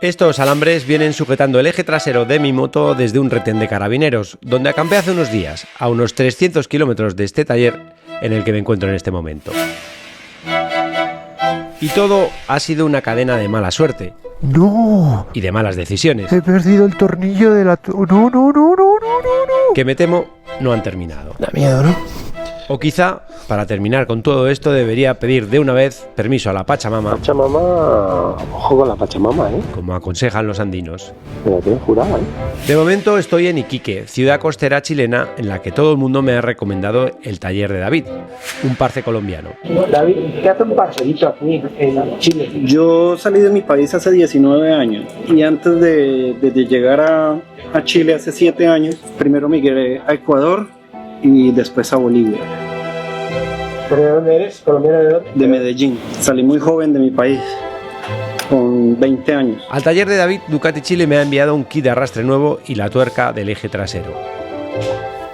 Estos alambres vienen sujetando el eje trasero de mi moto desde un retén de carabineros, donde acampé hace unos días, a unos 300 kilómetros de este taller en el que me encuentro en este momento. Y todo ha sido una cadena de mala suerte. ¡No! Y de malas decisiones. He perdido el tornillo de la... No. Que me temo no han terminado. Da miedo, ¿no? O quizá, para terminar con todo esto, debería pedir de una vez permiso a la Pachamama. Pachamama, ojo con la Pachamama, Como aconsejan los andinos. Me la tienen jurada, De momento estoy en Iquique, ciudad costera chilena en la que todo el mundo me ha recomendado el taller de David, un parce colombiano. David, ¿qué hace un parcerito aquí en Chile? Yo salí de mi país hace 19 años y antes de llegar a Chile hace 7 años, primero migré a Ecuador y después a Bolivia. ¿Pero de dónde eres? ¿Colombiano de dónde? De Medellín. Salí muy joven de mi país, con 20 años. Al taller de David, Ducati Chile me ha enviado un kit de arrastre nuevo y la tuerca del eje trasero.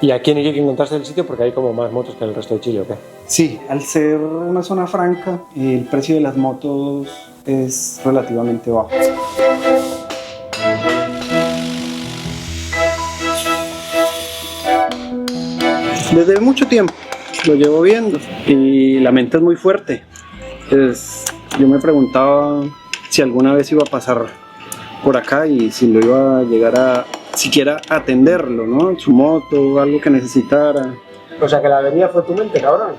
¿Y aquí en Iquique encontraste el sitio? Porque hay como más motos que en el resto de Chile, ¿o qué? Sí, al ser una zona franca, el precio de las motos es relativamente bajo. Desde mucho tiempo lo llevo viendo y la mente es muy fuerte. Yo me preguntaba si alguna vez iba a pasar por acá y si lo iba a llegar a siquiera atenderlo, ¿no? Su moto, algo que necesitara. O sea que la avería fue tu mente, cabrón.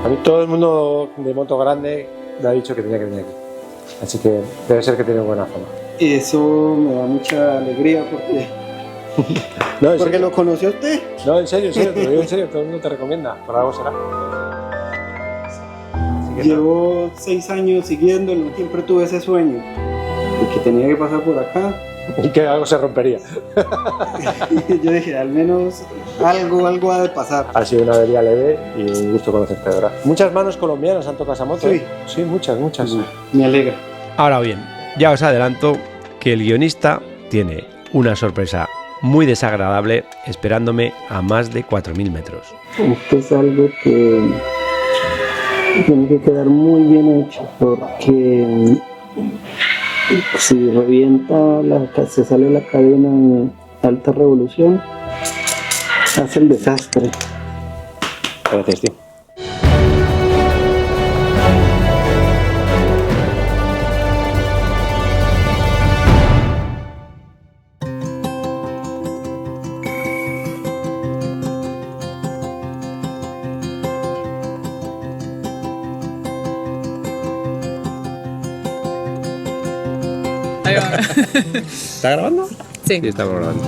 A mí todo el mundo de moto grande me ha dicho que tenía que venir aquí. Así que debe ser que tiene buena fama. Eso me da mucha alegría porque... No, ¿Porque lo conoció usted? No, en serio, te lo digo en serio, todo el mundo te recomienda, por algo será. Llevo 6 años siguiéndolo, siempre tuve ese sueño de que tenía que pasar por acá. Y que algo se rompería. Y yo dije, al menos algo ha de pasar. Ha sido una avería leve y un gusto conocerte, de verdad. Muchas manos colombianas han tocado esa moto. Sí. ¿Eh? Sí, muchas. Me alegra. Ahora bien, ya os adelanto que el guionista tiene una sorpresa muy desagradable esperándome a más de 4.000 metros. Esto es algo que tiene que quedar muy bien hecho porque si revienta, se sale la cadena de alta revolución, hace el desastre. Gracias, tío. Ahí va. ¿Está grabando? Sí. Sí, estamos grabando.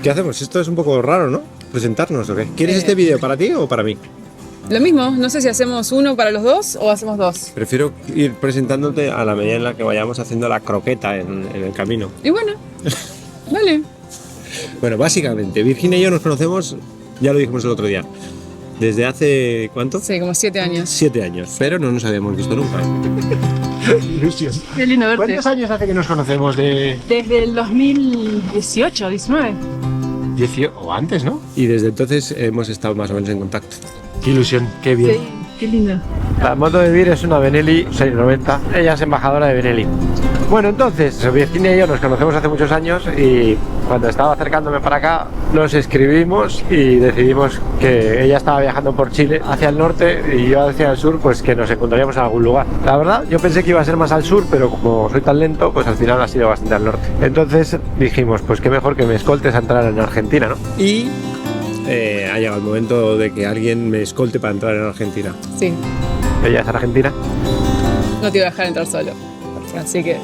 ¿Qué hacemos? Esto es un poco raro, ¿no? ¿Presentarnos o qué? ¿Quieres este vídeo para ti o para mí? Lo mismo, no sé si hacemos uno para los dos o hacemos dos. Prefiero ir presentándote a la medida en la que vayamos haciendo la croqueta en el camino. Y bueno, vale. Bueno, básicamente, Virginia y yo nos conocemos, ya lo dijimos el otro día, desde hace, ¿cuánto? Sí, como 7 años. 7 años, pero no nos habíamos visto nunca. Ilusión. Qué lindo verte. ¿Cuántos años hace que nos conocemos de...? Desde el 2018, 19. 18 o antes, ¿no? Y desde entonces hemos estado más o menos en contacto. Qué ilusión, qué bien. Sí, qué lindo. La moto de Vir es una Benelli 690. Ella es embajadora de Benelli. Bueno, entonces, Virginia y yo nos conocemos hace muchos años y cuando estaba acercándome para acá nos escribimos y decidimos que ella estaba viajando por Chile hacia el norte y yo hacia el sur, pues que nos encontraríamos en algún lugar. La verdad, yo pensé que iba a ser más al sur, pero como soy tan lento, pues al final ha sido bastante al norte. Entonces dijimos, pues qué mejor que me escoltes a entrar en Argentina, ¿no? Y ha llegado el momento de que alguien me escolte para entrar en Argentina. Sí, Ella es argentina. no te iba a dejar entrar solo. Así que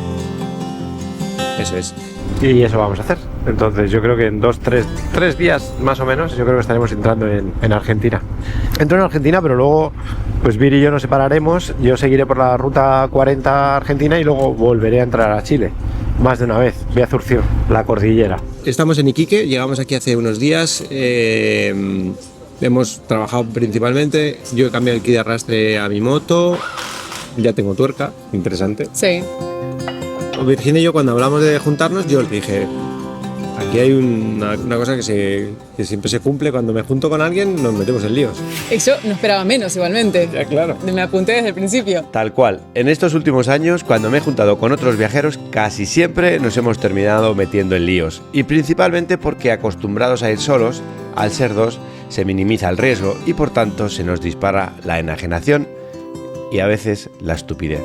Eso es. Y eso vamos a hacer. Entonces yo creo que en 3 días más o menos, yo creo que estaremos entrando en Argentina. Entro en Argentina, pero luego pues Vir y yo nos separaremos. Yo seguiré por la ruta 40 Argentina y luego volveré a entrar a Chile. Más de una vez. Voy a zurcir la cordillera. Estamos en Iquique, llegamos aquí hace unos días. Hemos trabajado principalmente. Yo he cambiado el kit de arrastre a mi moto. Ya tengo tuerca, interesante. sí. Virginia y yo, cuando hablamos de juntarnos, yo le dije: Aquí hay una cosa que siempre se cumple. Cuando me junto con alguien nos metemos en líos. Y yo no esperaba menos igualmente. Ya, claro. Me apunté desde el principio. Tal cual. En estos últimos años, cuando me he juntado con otros viajeros, casi siempre nos hemos terminado metiendo en líos. Y principalmente porque acostumbrados a ir solos, al ser dos, se minimiza el riesgo y por tanto se nos dispara la enajenación y a veces la estupidez.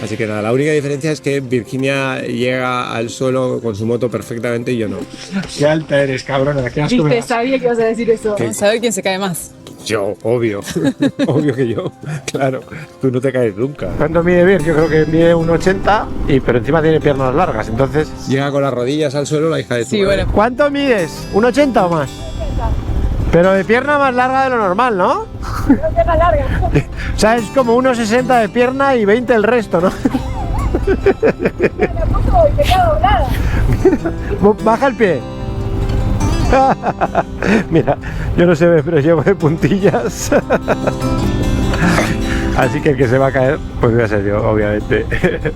Así que nada, la única diferencia es que Virginia llega al suelo con su moto perfectamente y yo no. Qué alta eres, cabrona. Qué asco me Viste, das. sabía que ibas a decir eso. Vamos a ver quién se cae más. Yo, obvio. Obvio que yo. Claro, tú no te caes nunca. ¿Cuánto mide Vir? Yo creo que mide 1,80 pero encima tiene piernas largas, entonces... Llega con las rodillas al suelo la hija de tu Sí, madre. bueno. ¿Cuánto mides? ¿1,80 o más? 1,80. Pero de pierna más larga de lo normal, ¿no? Pierna larga. O sea, es como 1,60 de pierna y 20 el resto, ¿no? La puso y te queda doblada. Baja el pie. Mira, yo no se ve, pero llevo de puntillas. Así que el que se va a caer, pues voy a ser yo, obviamente.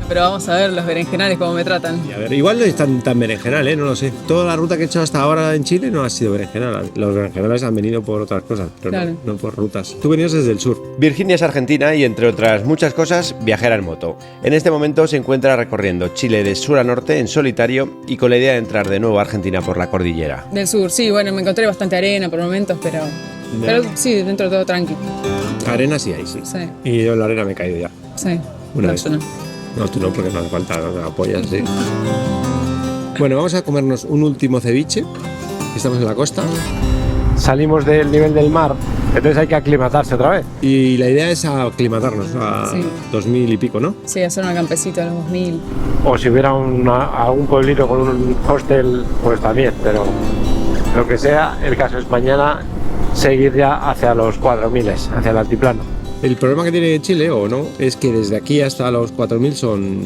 Pero vamos a ver los berenjenales cómo me tratan. Y a ver, igual no es tan berenjenal, no lo sé. Toda la ruta que he hecho hasta ahora en Chile no ha sido berenjenal. Los berenjenales han venido por otras cosas, pero Claro. no por rutas. Tú venías desde el sur. Virginia es argentina y, entre otras muchas cosas, viajera en moto. En este momento se encuentra recorriendo Chile de sur a norte en solitario y con la idea de entrar de nuevo a Argentina por la cordillera. Del sur, sí, bueno, me encontré bastante arena por momentos, pero sí, dentro de todo tranqui. Arena sí hay, sí. Sí, Y yo en la arena me he caído ya. sí. Una No, vez. yo no. No, tú no, porque no hace falta, no me apoyas, sí. Bueno, vamos a comernos un último ceviche. Estamos en la costa. Salimos del nivel del mar, entonces hay que aclimatarse otra vez. Y la idea es aclimatarnos a Sí. 2000 y pico, ¿no? Sí, hacer una campesita a los 2000. O si hubiera algún pueblito con un hostel, pues también, pero lo que sea, el caso es mañana seguir ya hacia los 4000, hacia el altiplano. El problema que tiene Chile, o no, es que desde aquí hasta los 4000 son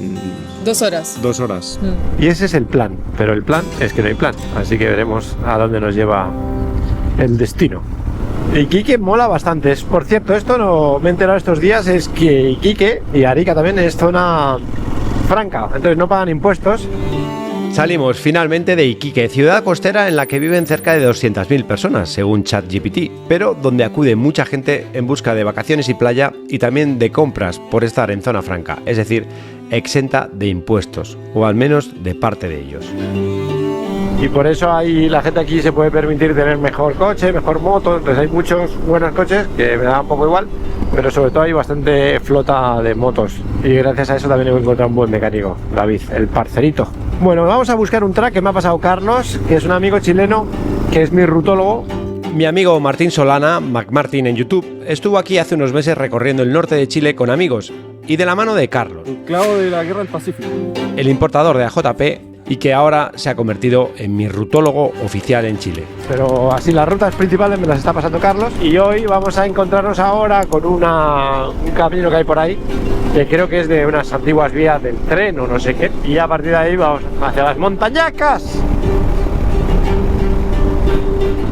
2 horas. 2 horas. Mm. Y ese es el plan, pero el plan es que no hay plan, así que veremos a dónde nos lleva el destino. Iquique mola bastante. Por cierto, esto no me he enterado estos días, es que Iquique y Arica también es zona franca, entonces no pagan impuestos. Salimos finalmente de Iquique, ciudad costera en la que viven cerca de 200.000 personas, según ChatGPT, pero donde acude mucha gente en busca de vacaciones y playa y también de compras por estar en zona franca, es decir, exenta de impuestos, o al menos de parte de ellos. Y por eso la gente aquí se puede permitir tener mejor coche, mejor moto, entonces hay muchos buenos coches que me da un poco igual, pero sobre todo hay bastante flota de motos y gracias a eso también he encontrado un buen mecánico, David, el parcerito. Bueno, vamos a buscar un track que me ha pasado Carlos, que es un amigo chileno, que es mi rutólogo. Mi amigo Martín Solana, McMartin en YouTube, estuvo aquí hace unos meses recorriendo el norte de Chile con amigos y de la mano de Carlos, El clavo de la guerra del Pacífico. el importador de AJP y que ahora se ha convertido en mi rutólogo oficial en Chile. Pero así las rutas principales me las está pasando Carlos y hoy vamos a encontrarnos ahora con un camino que hay por ahí que creo que es de unas antiguas vías del tren o no sé qué, y a partir de ahí vamos hacia las montañacas.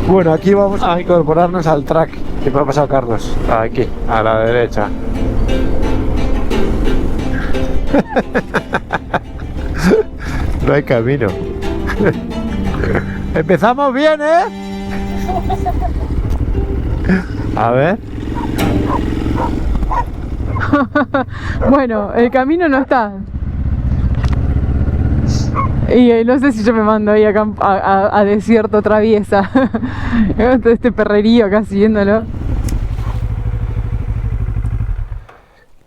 Bueno, aquí vamos a incorporarnos al track que me ha pasado Carlos, aquí, a la derecha. No hay camino. Empezamos bien, ¿eh? A ver. Bueno, el camino no está. Y no sé si yo me mando ahí a desierto traviesa. Este perrerío acá siguiéndolo.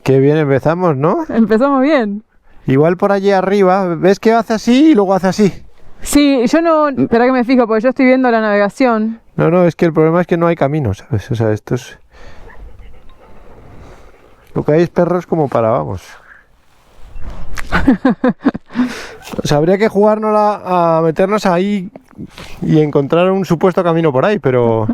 Qué bien empezamos, ¿no? Empezamos bien. Igual por allí arriba, ¿ves que hace así y luego hace así? Sí, yo no... Espera que me fijo, porque yo estoy viendo la navegación. No, es que el problema es que no hay camino, ¿sabes? O sea, esto es... Lo que hay es perros como para, vamos. O sea, habría que jugárnosla a meternos ahí y encontrar un supuesto camino por ahí, pero...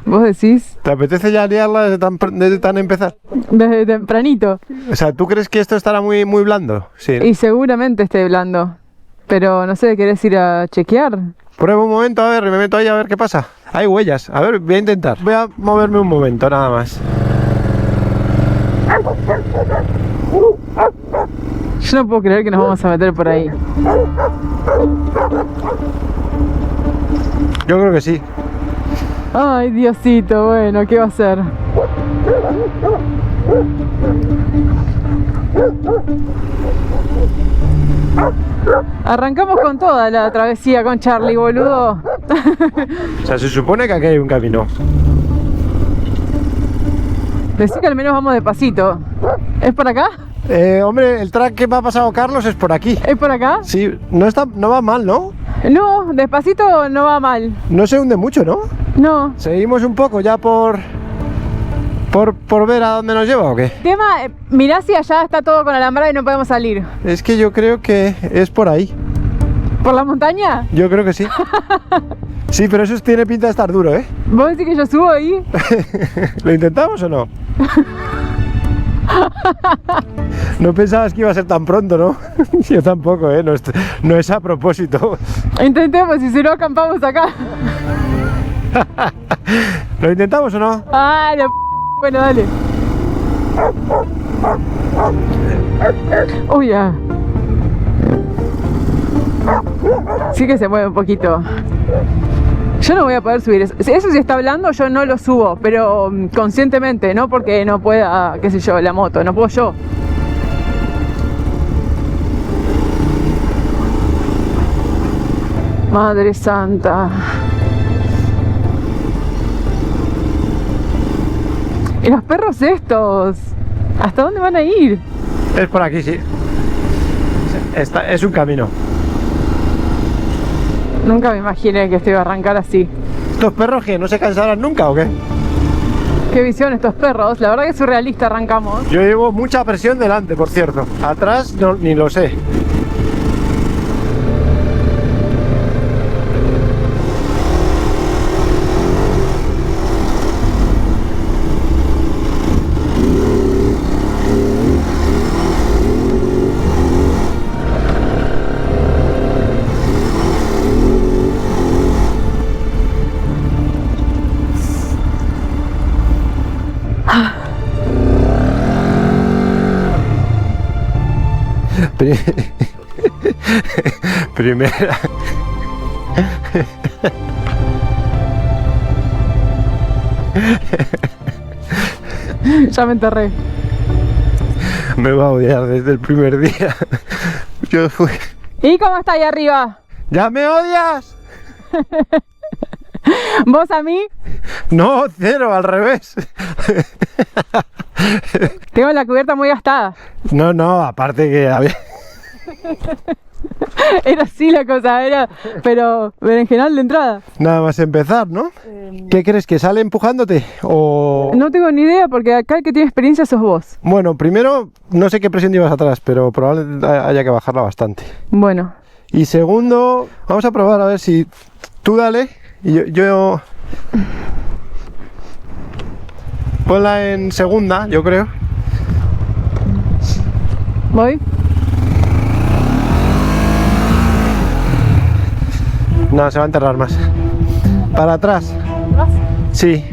¿Vos decís? ¿Te apetece ya liarla desde tan empezar? Desde tempranito. O sea, ¿tú crees que esto estará muy blando? Sí. Y seguramente esté blando. Pero no sé, ¿querés ir a chequear? Prueba un momento, a ver, me meto ahí a ver qué pasa. Hay huellas. A ver, voy a intentar. Voy a moverme un momento, nada más. Yo no puedo creer que nos vamos a meter por ahí. Yo creo que sí. Ay, Diosito, bueno, ¿qué va a hacer? Arrancamos con toda la travesía con Charlie, boludo. O sea, se supone que aquí hay un camino. Decí que al menos vamos despacito. ¿Es por acá? Hombre, el track que me ha pasado Carlos es por aquí. ¿Es por acá? Sí, no va mal, ¿no? No, despacito no va mal. No se hunde mucho, ¿no? No. Seguimos un poco ya por ver a dónde nos lleva, ¿o qué? Tema, mirá si allá está todo con alambrado y no podemos salir. Es que yo creo que es por ahí. ¿Por la montaña? Yo creo que sí. Sí, pero eso tiene pinta de estar duro, ¿eh? ¿Vos decís que yo subo ahí? ¿Lo intentamos o no? No pensabas que iba a ser tan pronto, ¿no? Yo tampoco, ¿eh? No es a propósito. Intentemos, y si no acampamos acá. ¿Lo intentamos o no? Ah, bueno, dale. Uy, ya. Sí que se mueve un poquito. Yo no voy a poder subir eso. Eso si está hablando yo no lo subo, pero conscientemente, no porque no pueda, qué sé yo, la moto, no puedo yo. Madre santa. ¿Y los perros estos? ¿Hasta dónde van a ir? Es por aquí, sí. Es un camino. Nunca me imaginé que esto iba a arrancar así. ¿Estos perros que no se cansarán nunca o qué? Qué visión estos perros. La verdad que es surrealista arrancamos. Yo llevo mucha presión delante, por cierto. Atrás no, ni lo sé. Primera. Ya me enterré. Me va a odiar desde el primer día. Yo fui. ¿Y cómo está ahí arriba? ¡Ya me odias! ¿Vos a mí? No, cero, al revés. Tengo la cubierta muy gastada. No, aparte que había... Era así la cosa, era, pero berenjenal de entrada. Nada más empezar, ¿no? ¿Qué crees? ¿Que sale empujándote? O... No tengo ni idea porque acá el que tiene experiencia sos vos. Bueno, primero, no sé qué presión llevas atrás, pero probablemente haya que bajarla bastante. Bueno. Y segundo, vamos a probar a ver si tú dale y yo... Ponla en segunda, yo creo. ¿Voy? No, se va a enterrar más. Para atrás. Sí.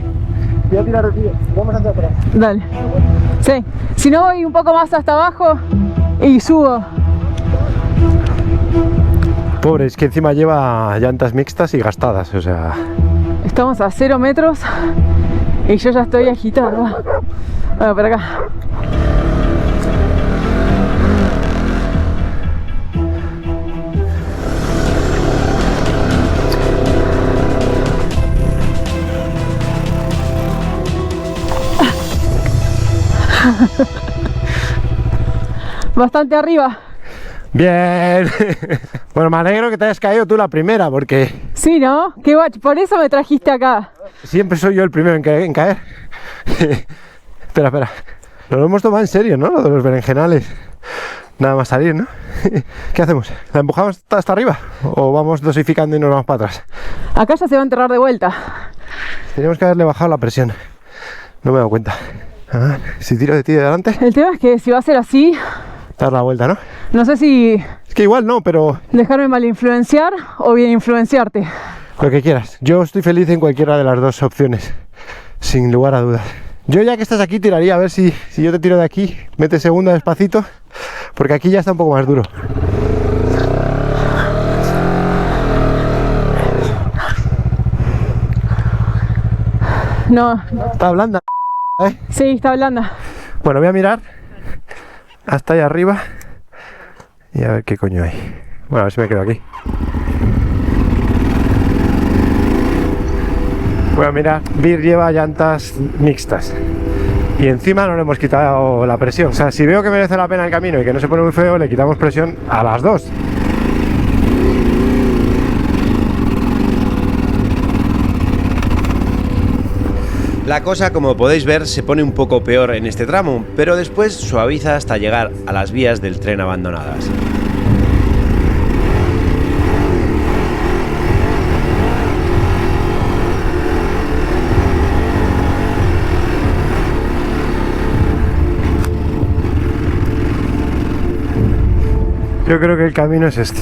Voy a tirar el tío. Vamos hacia atrás. Dale. Sí. Si no, voy un poco más hasta abajo y subo. Pobre, es que encima lleva llantas mixtas y gastadas, o sea... Estamos a 0 metros y yo ya estoy agitada. Bueno, por acá. Bastante arriba. Bien. Bueno, me alegro que te hayas caído tú la primera, porque Sí, ¿no? Qué guacho, por eso me trajiste acá. siempre soy yo el primero en caer. Espera. Nos lo hemos tomado en serio, ¿no? Lo de los berenjenales. Nada más salir, ¿no? ¿Qué hacemos? ¿La empujamos hasta arriba? ¿O vamos dosificando y nos vamos para atrás? Acá ya se va a enterrar de vuelta. Teníamos que haberle bajado la presión. No me he dado cuenta. Ah, si tiro de ti de delante, El tema es que si va a ser así, dar la vuelta, ¿no? no sé si Es que igual no, pero dejarme mal influenciar o bien influenciarte. lo que quieras. Yo estoy feliz en cualquiera de las dos opciones, sin lugar a dudas. Yo ya que estás aquí tiraría a ver si yo te tiro de aquí, metes segunda despacito, porque aquí ya está un poco más duro. No, Está blanda, ¿eh? sí, está blanda. Bueno, voy a mirar hasta ahí arriba y a ver qué coño hay. Bueno, a ver si me quedo aquí. Voy a mirar. Vir lleva llantas mixtas y encima no le hemos quitado la presión. O sea, si veo que merece la pena el camino y que no se pone muy feo, le quitamos presión a las dos. La cosa, como podéis ver, se pone un poco peor en este tramo, pero después suaviza hasta llegar a las vías del tren abandonadas. Yo creo que el camino es este.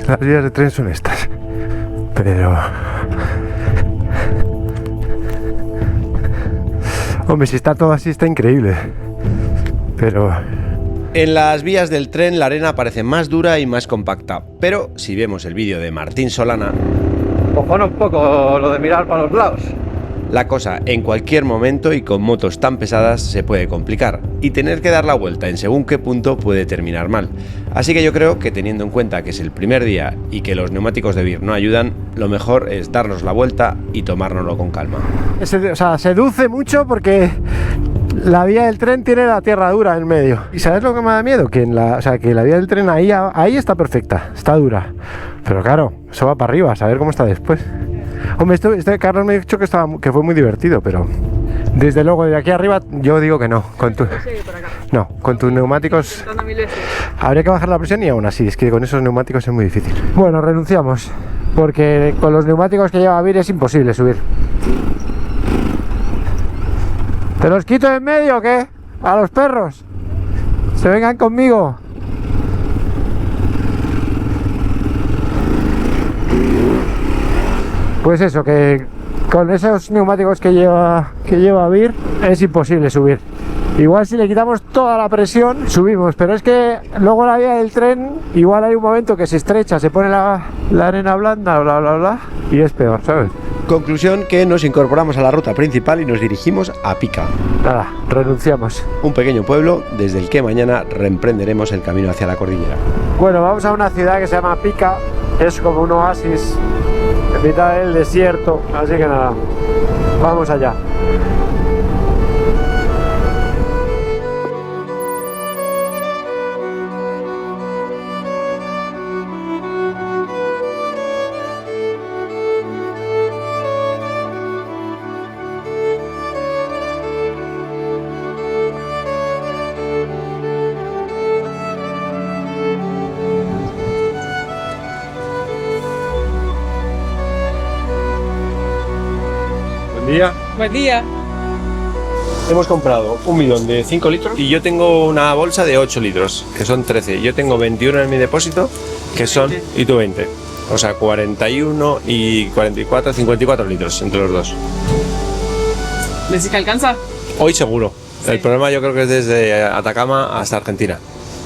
Las vías de tren son estas. Pero... hombre, si está todo así está increíble. Pero... En las vías del tren la arena parece más dura y más compacta, pero si vemos el vídeo de Martín Solana, cojona un poco lo de mirar para los lados. la cosa en cualquier momento y con motos tan pesadas se puede complicar, y tener que dar la vuelta en según qué punto puede terminar mal. Así que yo creo que, teniendo en cuenta que es el primer día y que los neumáticos de Vir no ayudan, lo mejor es darnos la vuelta y tomárnoslo con calma. O sea, seduce mucho porque la vía del tren tiene la tierra dura en medio. ¿Y sabes lo que me da miedo? Que que la vía del tren ahí está perfecta, está dura. Pero claro, eso va para arriba, a saber cómo está después. Hombre, Carlos me ha dicho que fue muy divertido, pero desde luego de aquí arriba yo digo que no. Con tus neumáticos habría que bajar la presión y aún así, es que con esos neumáticos es muy difícil. Bueno, renunciamos, porque con los neumáticos que lleva Vir es imposible subir. ¿Te los quito en medio o qué? A los perros. Se vengan conmigo. Pues eso, que con esos neumáticos que lleva Vir es imposible subir. Igual si le quitamos toda la presión subimos, pero es que luego la vía del tren igual hay un momento que se estrecha, se pone la arena blanda, bla bla bla, y es peor, ¿sabes? Conclusión, que nos incorporamos a la ruta principal y nos dirigimos a Pica. Nada, renunciamos. Un pequeño pueblo desde el que mañana reemprenderemos el camino hacia la cordillera. Bueno, vamos a una ciudad que se llama Pica, es como un oasis en mitad del desierto, así que nada, vamos allá. Buen día. Hemos comprado un bidón de 5 litros y yo tengo una bolsa de 8 litros, que son 13. Yo tengo 21 en mi depósito, que son... y tú 20. O sea, 41 y 44, 54 litros entre los dos. ¿Decís que alcanza? Hoy seguro. Sí. El problema yo creo que es desde Atacama hasta Argentina.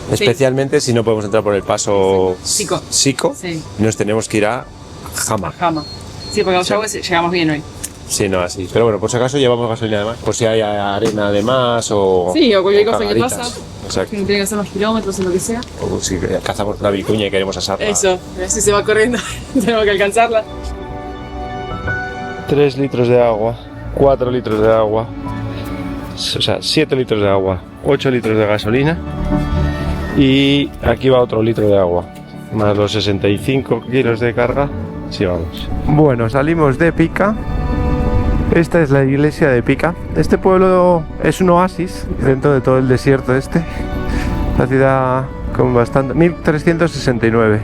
Sí. Especialmente si no podemos entrar por el paso Sico. Sí. Nos tenemos que ir a Jama. Jama. Sí, porque llegamos bien hoy. Sí, no, así. Pero bueno, por si acaso llevamos gasolina de más, por si hay arena de más o... Sí, o cualquier cosa que cagaditas. pasa. Exacto. Que no tiene que hacer más kilómetros o lo que sea. O si cazamos una vicuña y queremos asarla. Eso, así se va corriendo. Tenemos que alcanzarla. 3 litros de agua, 4 litros de agua, o sea, 7 litros de agua, 8 litros de gasolina y aquí va otro litro de agua, más los 65 kilos de carga, sí vamos. Bueno, salimos de Pica, esta es la iglesia de Pica, este pueblo es un oasis dentro de todo el desierto este, la ciudad con bastante, 1369.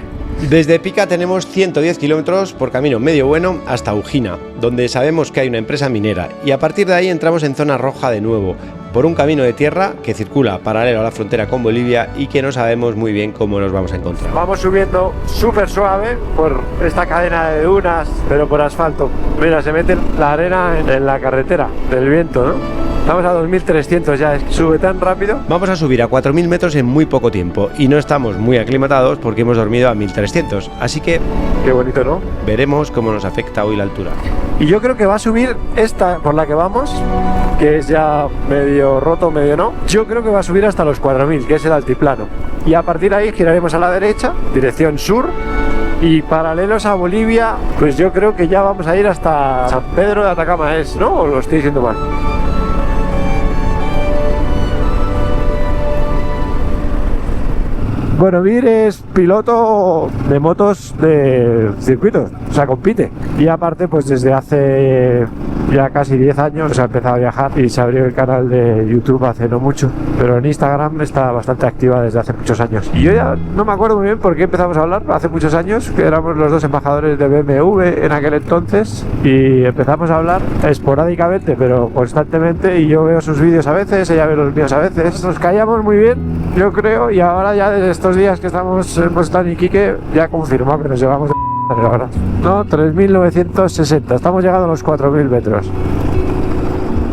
Desde Pica tenemos 110 kilómetros por camino medio bueno hasta Ujina, donde sabemos que hay una empresa minera, y a partir de ahí entramos en zona roja de nuevo, por un camino de tierra que circula paralelo a la frontera con Bolivia y que no sabemos muy bien cómo nos vamos a encontrar. Vamos subiendo súper suave por esta cadena de dunas, pero por asfalto. Mira, se mete la arena en la carretera del viento, ¿no? Estamos a 2300 ya, sube tan rápido. Vamos a subir a 4000 metros en muy poco tiempo y no estamos muy aclimatados porque hemos dormido a 1300, así que Qué bonito, ¿no? veremos cómo nos afecta hoy la altura. Y yo creo que va a subir esta por la que vamos, que es ya medio roto, medio no. Yo creo que va a subir hasta los 4000, que es el altiplano. Y a partir de ahí giraremos a la derecha, dirección sur. Y paralelos a Bolivia, pues yo creo que ya vamos a ir hasta San Pedro de Atacama, ¿no? ¿O lo estoy diciendo mal? Bueno, Vir es piloto de motos de circuito, o sea, compite. Y aparte, pues desde hace ya casi 10 años ha empezado a viajar y se abrió el canal de YouTube hace no mucho. Pero en Instagram está bastante activa desde hace muchos años. Y yo ya no me acuerdo muy bien por qué empezamos a hablar hace muchos años, que éramos los dos embajadores de BMW en aquel entonces. Y empezamos a hablar esporádicamente, pero constantemente. Y yo veo sus vídeos a veces, ella ve los míos a veces. Nos caíamos muy bien, yo creo, y ahora ya desde estos días que hemos estado en Iquique, ya confirmado que nos llevamos de ahora. No, 3.960, estamos llegando a los 4.000 metros.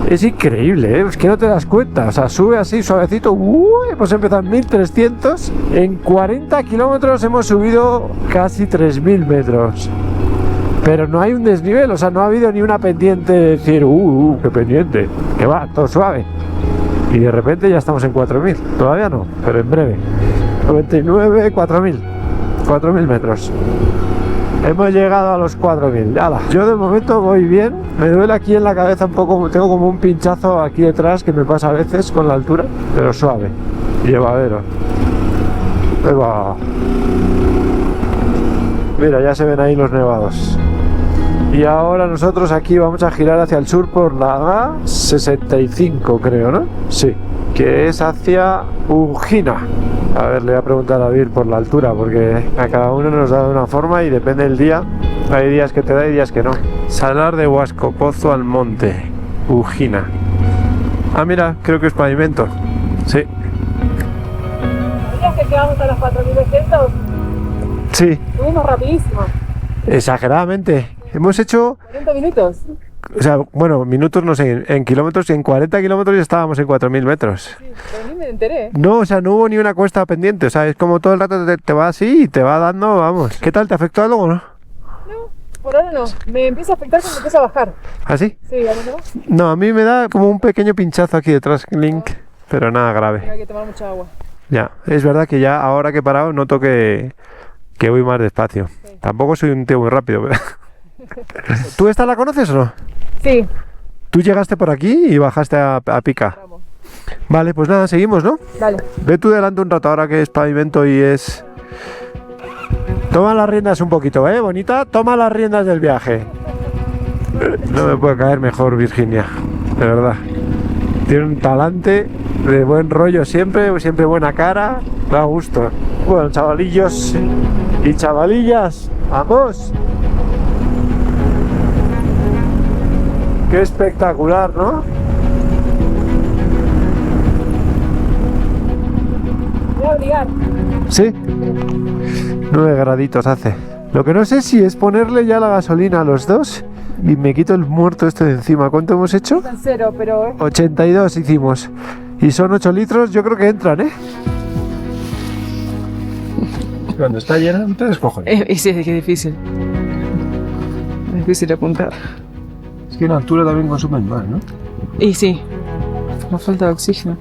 Es increíble, ¿eh? Es que no te das cuenta, o sea, sube así suavecito. Hemos empezado en 1.300, en 40 kilómetros hemos subido casi 3.000 metros. Pero no hay un desnivel, o sea, no ha habido ni una pendiente de decir, qué pendiente, que va, todo suave. Y de repente ya estamos en 4.000, todavía no, pero en breve. 99, 4.000 metros. Hemos llegado a los 4.000. ¡Hala! Yo de momento voy bien. Me duele aquí en la cabeza un poco. Tengo como un pinchazo aquí detrás que me pasa a veces con la altura, pero suave. Llevadero. Ahí va. Mira, ya se ven ahí los nevados. Y ahora nosotros aquí vamos a girar hacia el sur por la A65, creo, ¿no? Sí. Que es hacia Ujina. A ver, le voy a preguntar a Vir por la altura, porque a cada uno nos da de una forma y depende del día. Hay días que te da y días que no. Salar de Huasco, Pozo al Monte, Ujina. Ah, mira, creo que es pavimento. Sí. ¿Sabías que quedamos a los 4.200? Sí, Subimos rapidísimo. exageradamente. Hemos hecho, 40 minutos. o sea, bueno, minutos no sé, en kilómetros, en 40 kilómetros ya estábamos en 4.000 metros. Sí, pero ni me enteré. No, o sea, no hubo ni una cuesta pendiente, o sea, es como todo el rato te va así y te va dando, vamos. ¿Qué tal? ¿Te afectó algo o no? No, por ahora no. Me empieza a afectar cuando empieza a bajar. ¿Así? Sí, ¿ahora no? No, a mí me da como un pequeño pinchazo aquí detrás, Link, pero nada grave. Hay que tomar mucha agua. Ya, es verdad que ya ahora que he parado noto que voy más despacio. Sí. Tampoco soy un tío muy rápido, pero... ¿Tú esta la conoces o no? Sí. Tú llegaste por aquí y bajaste a Pica. Vamos. Vale, pues nada, seguimos, ¿no? Dale. Ve tú delante un rato ahora que es pavimento y es... Toma las riendas un poquito, ¿eh, bonita? Toma las riendas del viaje. No me puede caer mejor Virginia, de verdad. Tiene un talante de buen rollo siempre, siempre buena cara, da gusto. Bueno, chavalillos y chavalillas, vamos. Qué espectacular, ¿no? Voy a abrigar. Sí. 9 graditos hace. Lo que no sé si es ponerle ya la gasolina a los dos y me quito el muerto este de encima. ¿Cuánto hemos hecho? Está en cero, pero 82 hicimos. Y son 8 litros, yo creo que entran, ¿eh? Cuando está llena, no te descojones. sí, es que es difícil. Es difícil apuntar. Es que en altura también consumen más, ¿no? Y sí, nos falta de oxígeno.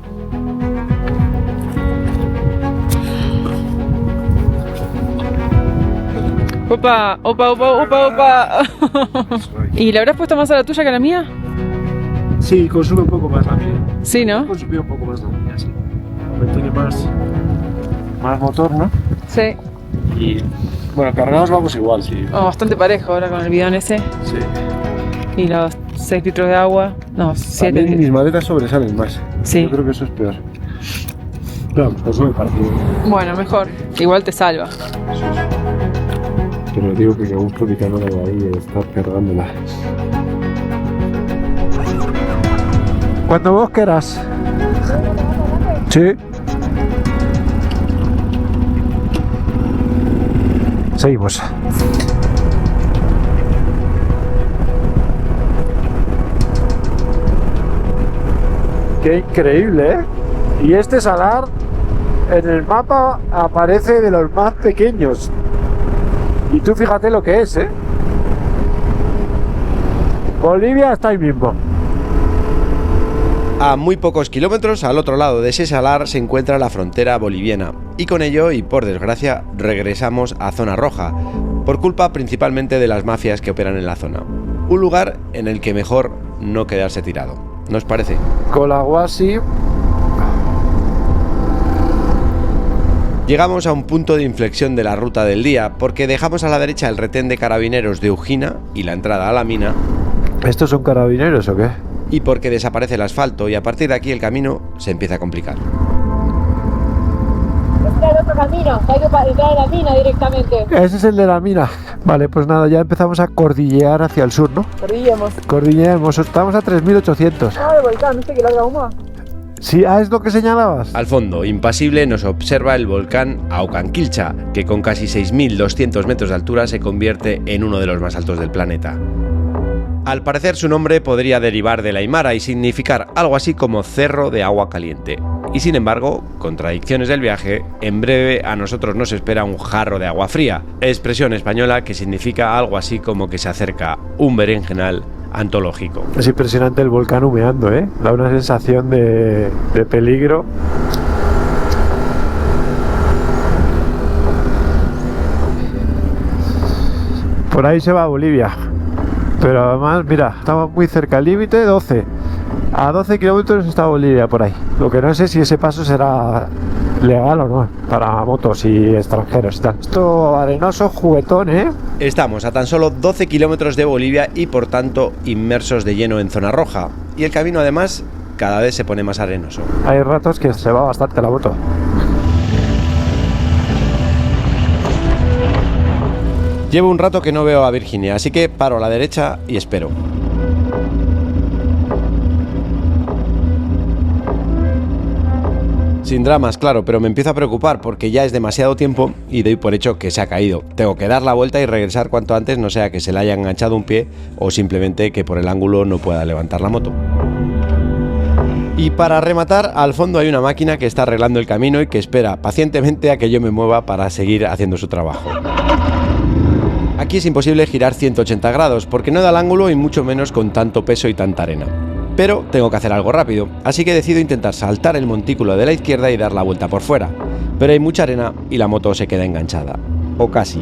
Opa, opa, opa, opa, opa. ¿Y le habrás puesto más a la tuya que a la mía? Sí, consume un poco más la mía. Sí, ¿no? Consume un poco más la mía, sí. Tiene más motor, ¿no? Sí. Y bueno, cargados vamos igual, sí. Oh, bastante parejo ahora con el bidón ese. Sí. Y los 6 litros de agua. No, 7 También litros. mis maletas sobresalen más. Sí. Yo creo que eso es peor. Claro, consume partido. Bueno, mejor. Igual te salva. Pero digo que me gusta quitándola de ahí y estar cargándola. Cuando vos quieras. Sí. Seguimos. Qué increíble, ¿eh? Y este salar en el mapa aparece de los más pequeños. Y tú fíjate lo que es, ¿eh? Bolivia está ahí mismo. A muy pocos kilómetros al otro lado de ese salar se encuentra la frontera boliviana y con ello, y por desgracia, regresamos a zona roja, por culpa principalmente de las mafias que operan en la zona. Un lugar en el que mejor no quedarse tirado. ¿No os parece? Colahuasi. Llegamos a un punto de inflexión de la ruta del día porque dejamos a la derecha el retén de carabineros de Ujina y la entrada a la mina. ¿Estos son carabineros o qué? Y porque desaparece el asfalto y a partir de aquí el camino se empieza a complicar. Este es el otro camino, hay que entrar a la mina directamente. Ese es el de la mina. Vale, pues nada, ya empezamos a cordillear hacia el sur, ¿no? Cordilleamos, estamos a 3800. Ah, el volcán, ¿viste que larga humo? Sí, es lo que señalabas. Al fondo, impasible, nos observa el volcán Aucanquilcha, que con casi 6.200 metros de altura se convierte en uno de los más altos del planeta. Al parecer su nombre podría derivar del aymara y significar algo así como cerro de agua caliente. Y sin embargo, contradicciones del viaje, en breve a nosotros nos espera un jarro de agua fría, expresión española que significa algo así como que se acerca un berenjenal antológico. Es impresionante el volcán humeando, ¿eh? Da una sensación de peligro. Por ahí se va a Bolivia. Pero además, mira, estamos muy cerca, el límite 12. A 12 kilómetros está Bolivia por ahí. Lo que no sé si ese paso será legal o no, para motos y extranjeros y tal. Esto arenoso, juguetón, ¿eh? Estamos a tan solo 12 kilómetros de Bolivia y por tanto inmersos de lleno en zona roja. Y el camino además cada vez se pone más arenoso. Hay ratos que se va bastante la moto. Llevo un rato que no veo a Virginia, así que paro a la derecha y espero. Sin dramas, claro, pero me empiezo a preocupar porque ya es demasiado tiempo y doy por hecho que se ha caído. Tengo que dar la vuelta y regresar cuanto antes, no sea que se le haya enganchado un pie o simplemente que por el ángulo no pueda levantar la moto. Y para rematar, al fondo hay una máquina que está arreglando el camino y que espera pacientemente a que yo me mueva para seguir haciendo su trabajo. Aquí es imposible girar 180 grados porque no da el ángulo y mucho menos con tanto peso y tanta arena. Pero tengo que hacer algo rápido, así que decido intentar saltar el montículo de la izquierda y dar la vuelta por fuera. Pero hay mucha arena y la moto se queda enganchada. O casi.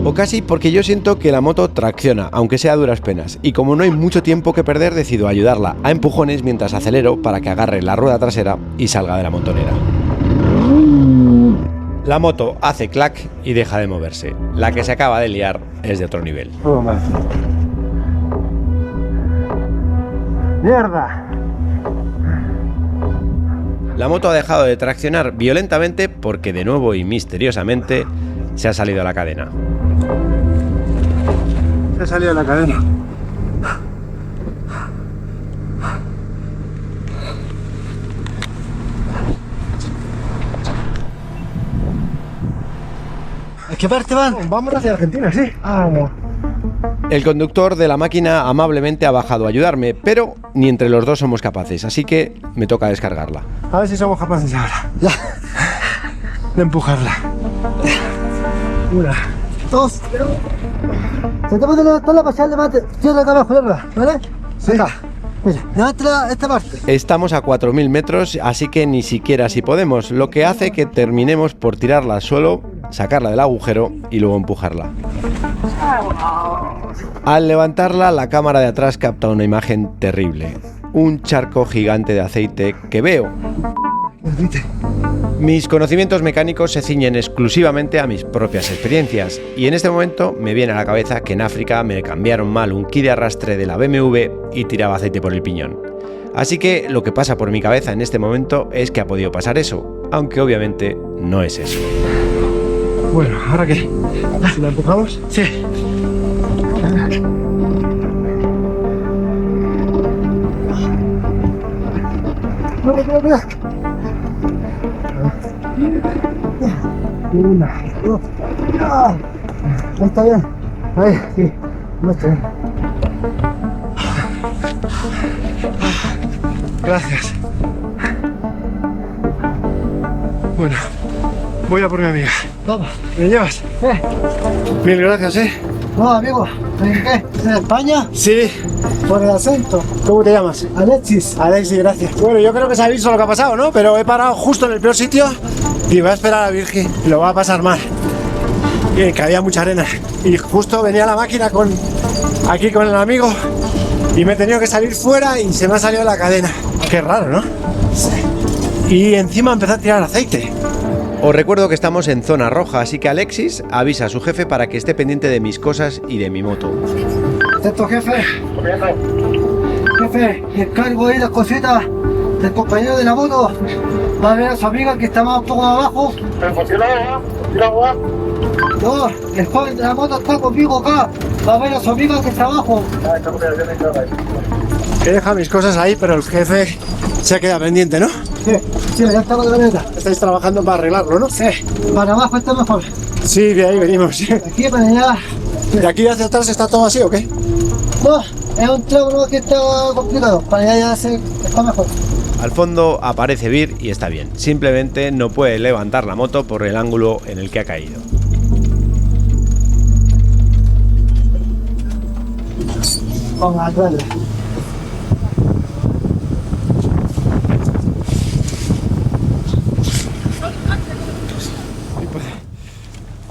O casi porque yo siento que la moto tracciona, aunque sea a duras penas. Y como no hay mucho tiempo que perder, decido ayudarla a empujones mientras acelero para que agarre la rueda trasera y salga de la montonera. La moto hace clac y deja de moverse. La que se acaba de liar es de otro nivel. Oh, ¡mierda! La moto ha dejado de traccionar violentamente porque de nuevo y misteriosamente se ha salido la cadena. Se ha salido la cadena. ¿A qué parte van? Vamos hacia Argentina, sí. Vamos. El conductor de la máquina amablemente ha bajado a ayudarme, pero ni entre los dos somos capaces, así que me toca descargarla. A ver si somos capaces ahora. Ya. De empujarla. Una. Dos. Tratamos de levantarla para echarle más tierra acá abajo, ¿vale? Sí. Acá. Mira, levanta esta parte. Estamos a 4.000 metros, así que ni siquiera si podemos, lo que hace que terminemos por tirarla al suelo, sacarla del agujero y luego empujarla. Al levantarla, la cámara de atrás capta una imagen terrible. Un charco gigante de aceite que veo. Mis conocimientos mecánicos se ciñen exclusivamente a mis propias experiencias y en este momento me viene a la cabeza que en África me cambiaron mal un kit de arrastre de la BMW y tiraba aceite por el piñón. Así que lo que pasa por mi cabeza en este momento es que ha podido pasar eso, aunque obviamente no es eso. Bueno, ¿ahora qué? ¿Si la empujamos? Sí. Mira. Una, dos. Ahí está bien. Ahí, sí. No está bien. Gracias. Bueno, voy a por mi amiga. Toma. ¿Me llevas? Mil gracias, No, amigo. ¿En qué? ¿En España? Sí. Por el acento. ¿Cómo te llamas? Alexis. Alexis, gracias. Bueno, yo creo que sabéis lo que ha pasado, ¿no? Pero he parado justo en el peor sitio y voy a esperar a la Virgen. Y lo va a pasar mal. Y que había mucha arena. Y justo venía la máquina aquí con el amigo y me he tenido que salir fuera y se me ha salido la cadena. Qué raro, ¿no? Y encima empezó a tirar aceite. Os recuerdo que estamos en zona roja, así que Alexis avisa a su jefe para que esté pendiente de mis cosas y de mi moto. Esto, jefe. Jefe, le encargo ahí las cositas del compañero de la moto. Va a ver a su amiga que está más un poco más abajo. No, el joven de la moto está conmigo acá. Va a ver a su amiga que está abajo. He dejado mis cosas ahí, pero el jefe se queda pendiente, ¿no? Sí, ya está con la camioneta. Estáis trabajando para arreglarlo, ¿no? Sí, para abajo está mejor. Sí, de ahí venimos. De aquí para allá. ¿De aquí hacia atrás está todo así o qué? No, es un tramo que está complicado. Para allá ya está mejor. Al fondo aparece Vir y está bien. Simplemente no puede levantar la moto por el ángulo en el que ha caído. Vamos a darle.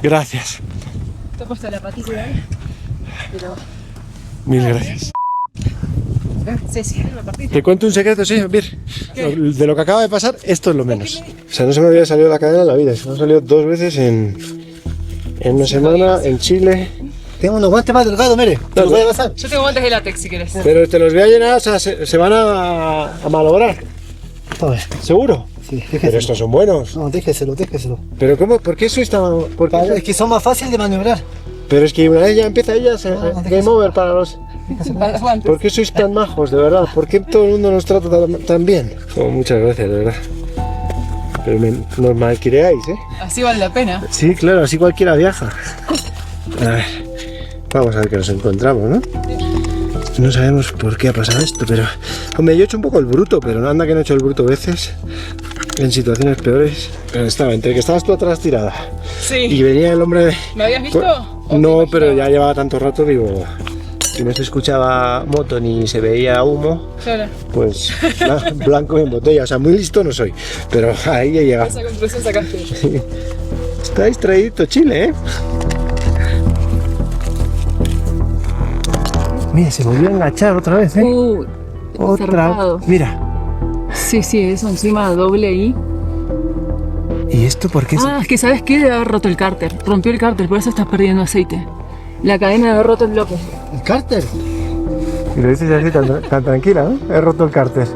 Gracias. Te he puesto la patita, pero... Mil gracias. Sí, la patita. Te cuento un secreto, sí, Vir. De lo que acaba de pasar, esto es lo menos. O sea, no se me había salido la cadena en la vida. Se me ha salido 2 veces en una semana, en Chile. Tengo unos guantes más delgados, mire. ¿Te lo voy a pasar? Yo tengo guantes de látex si querés. Pero te los voy a llenar, o sea, se van a malograr. A ver. ¿Seguro? Sí, Pero déjeselo. estos son buenos. No, déjeselo. ¿Pero cómo? ¿Por qué sois tan...? por qué? Es que son más fáciles de maniobrar. Pero es que una vez ya empieza ella, déjeselo. game over para los... Para los guantes. ¿Por qué sois tan majos, de verdad? ¿Por qué todo el mundo nos trata tan bien? Oh, muchas gracias, de verdad. Pero nos malcriáis, ¿eh? Así vale la pena. Sí, claro, así cualquiera viaja. A ver, vamos a ver que nos encontramos, ¿no? No sabemos por qué ha pasado esto, pero... Hombre, yo he hecho un poco el bruto, pero no anda que no he hecho el bruto veces. En situaciones peores. Pero estaba, entre que estabas tú atrás tirada Sí. y venía el hombre... ¿Me habías visto? ¿O No, te pero ya imaginabas? llevaba tanto rato, digo... Si no se escuchaba moto ni se veía humo, Claro. pues blanco en botella. O sea, muy listo no soy, pero ahí he llegado. Esa conclusión sacaste. Está distraídito Chile, ¿eh? Mira, se volvió a enganchar otra vez, ¿eh? Zarpado. Mira. Sí, eso encima doble ahí. ¿Y esto por qué? Ah, es que ¿sabes qué? Debe haber roto el cárter. Rompió el cárter, por eso estás perdiendo aceite. La cadena debe haber roto el bloque. ¿El cárter? Y lo dices así tan tranquila, ¿no? He roto el cárter.